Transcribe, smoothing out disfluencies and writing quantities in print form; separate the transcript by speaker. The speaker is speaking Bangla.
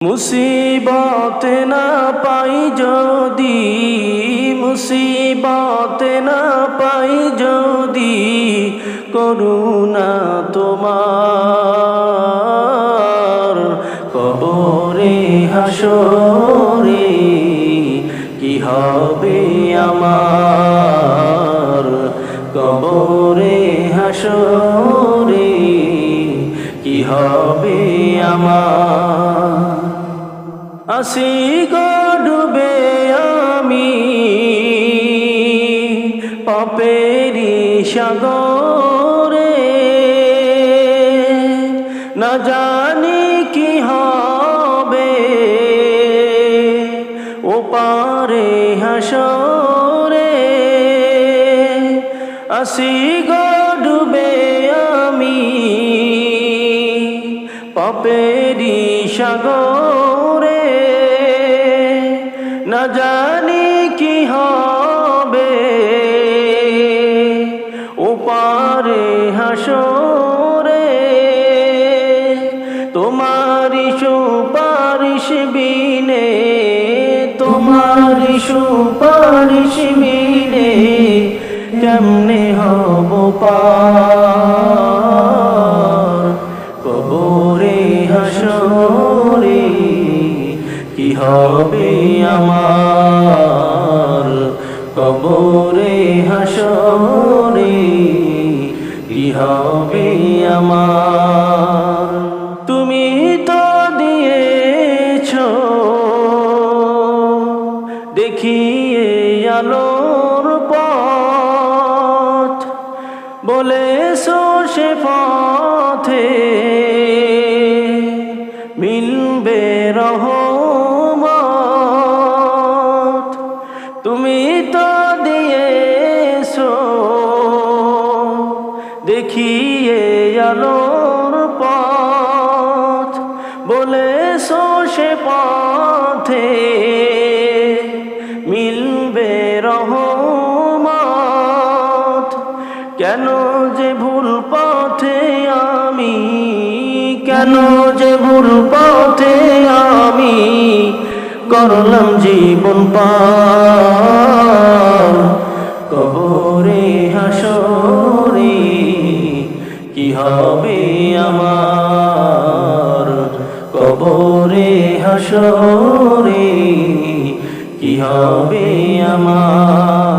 Speaker 1: মুসিবত না পাই যদি, মুসিবত না পাই যদি, করুণা তোমার কবরে হাসরে কি হবে আমার, কবরে হাসরে কি হবে আমার। আসি গো ডুবে আমি পাপেরি সাগরে, না জানি কি হবে ও পারে হাসরে। আসি গো ডুবে আমি পাপেরি সাগরে, না জানি কি হবে ও পারে হাসরে। তোমারি সুপারিশ বিনে, তোমারি সুপারিশ বিনে কেমনে হব পার, কবরে হাসরে কি হবে আমার, কবরে হাসরে কি হবে আমার। তুমি তো দিয়েছ দেখিয়ে আলোর পথ, বলেছো সে পথে মিলবে রহমত। তুমি তো দিয়েছো দেখিয়ে আলোর পথ, বলেছো সে পথে মিলবে রহমত। কেন যে ভুল পথে আমি, কেন যে ভুল পথে আমি করলাম জীবন পার, কবরে হাসরে কি হবে আমার, কবরে হাসরে কি হবে আমার।